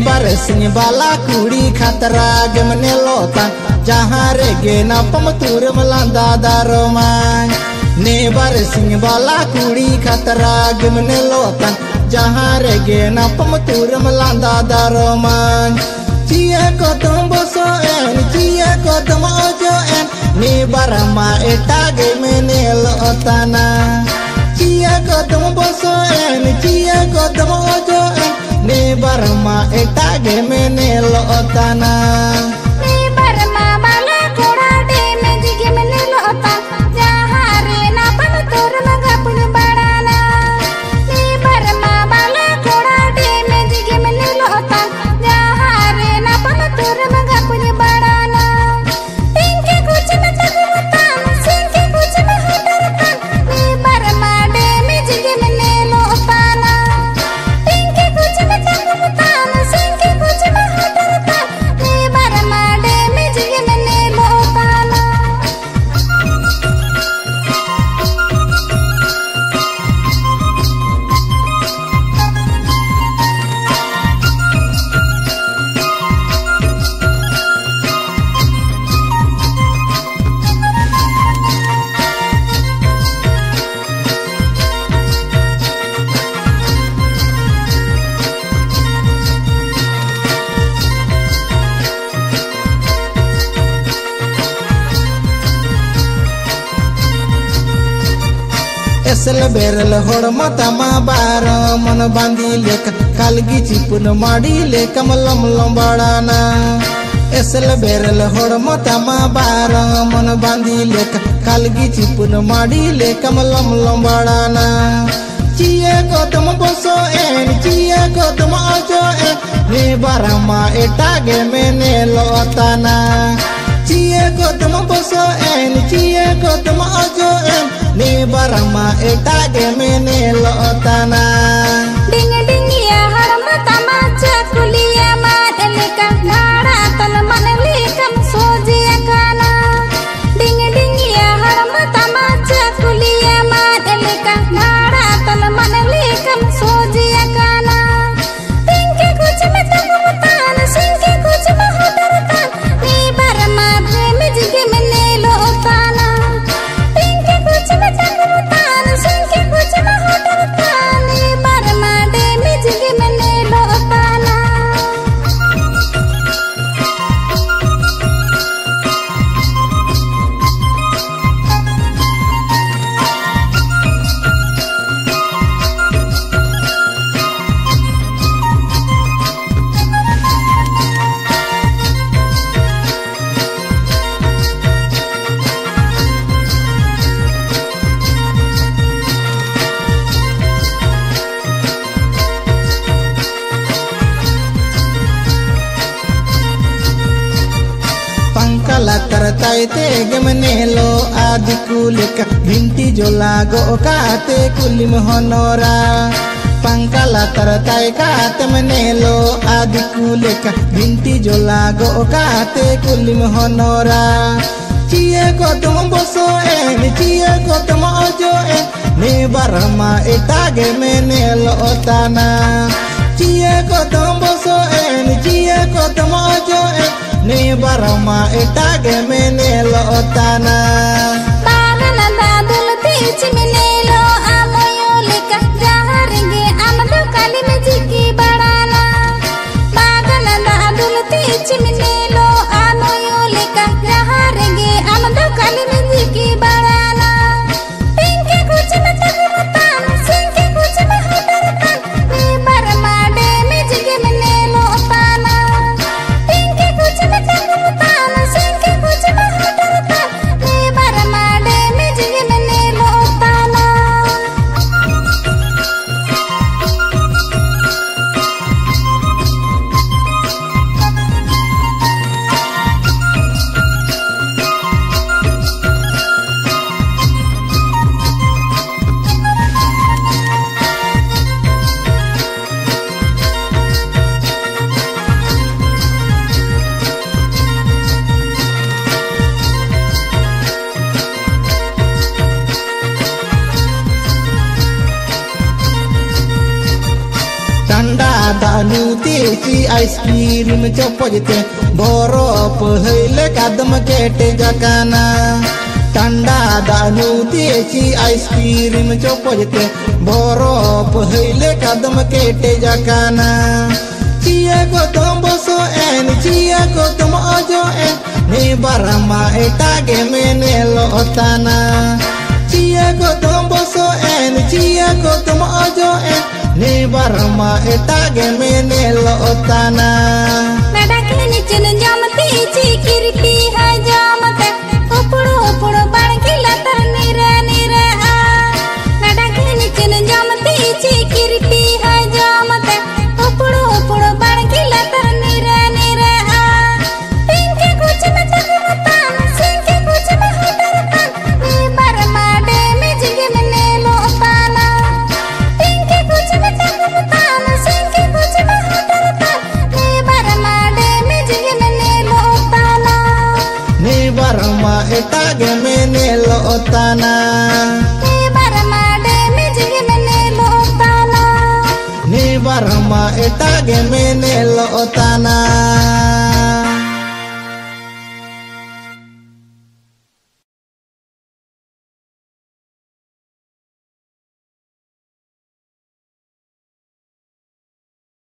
बार सिंह बाला कुड़ी खतरा गमने लोता जहाँ रे गे ना पमतुर मलांदा दारोमाय ने बार सिंह बाला कुड़ी खतरा गमने लोता जहाँ रे गे ना पमतुर मलांदा दारोमाय चिया को तुम बसो एन चिया को तुम ओजो एन ने बार मा एटा गे मने लोता ना चिया को तुम बसो एन चिया को तुम ओजो एन ने बरमा एटा गे मैंने लोताना ने बरमा बाला कोड़ा दे में जिगे मैंने लोता जहाँ रे ना पम तोर मगा पुन बड़ाना ने बरमा बाला कोड़ा दे में जिगे मैंने लोता जहाँ रे ना पम तोर मगा पुन बड़ाना इनके कुछ में तगुतान सिंके कुछ में हटरतान ने बरमा दे में जिगे मैंने लोताना इनके कुछ में तगुतान सिंके कुछ में हटरतान ने बरमा दे में जिगे मैंने लोताना एसल बेरल होड़ मतमा बार मन बांधी लेक कालगी चिपुन माड़ी ले कमलम लंबाड़ाना एसल बेरल होड़ मतमा बार मन बांधी लेक कालगी चिपुन माड़ी ले कमलम लंबाड़ाना चिया को तुम बसो एन चिया को तुम ओजो एन ने बारमा एटा गे मैंने लोताना चिया को तुम बसो एन चिया को तुम ओजो एन ने बरमा एटा गे मैंने लोताना डिंग डिंगिया हरम तमाचा कुलिया मादले का नाड़ा तल मन लेकम सोजिया काना डिंग डिंगिया हरम तमाचा कुलिया मादले का नाड़ा तल मन लेकम सोजिया काना इनके कुछ में तगुतान सिंके कुछ में हटरतान ने बरमा प्रेम जिगे मैंने लोताना इनके कुछ में तगुतान सिंके कुछ में हटरतान ने बरमा दे में जिगे मैंने लोताना पंकला करताई ते गमने लो आदि कुलिक भिंटी जो लागो काते कुलिम होनोरा पंकला करताई काते मने लो आदि कुलिक भिंटी जो लागो काते कुलिम होनोरा चिया को तुम बसो एन चिया को तुम ओजो एन ने बरमा एटा गे मैंने लोताना चिया को तुम बसो एन चिया को तुम ओजो एन ने बरमा एटा गे मैंने लोताना बागना दादुल तीच मिले लो आमयो लेका जहाँ रेंगे आमदो काली में जिगी बड़ाना बागना दादुल तीच मिले लो आमयो लेका जहाँ रेंगे आमदो काली में जिगी बड़ाना इनके कुछ में तगुतान सिंके कुछ में हटरतान ने बरमा दे में जिगे मैंने लोताना इनके कुछ में तगुतान सिंके कुछ में हटरतान ने बरमा दे में जिगे मैंने लोताना danu ti ice cream chopojte borop hele kadam kete jakana tanda danu ti ice cream chopojte borop hele kadam kete jakana chia ko tomboso en chia ko tom ojo en ne barama etage menelo otana chia ko tomboso en chia ko tom ojo en ne barama etage menelo otana nada kini chen jamati chi kirpi ha jamate upuru upuru barkila tar nira nira nada kini chen jamati chi kirpi ha jamate upuru upuru barkila tar nira nira pinke kuch me takuratan sinke kuch me hotaratan ne barama de me jige menelo otana pinke kuch me takuratan sinke kuch me hotaratan ne barama de me jige menelo otana ne barama etage menelo otana ne barama de me jige menelo otana ne barama etage menelo otana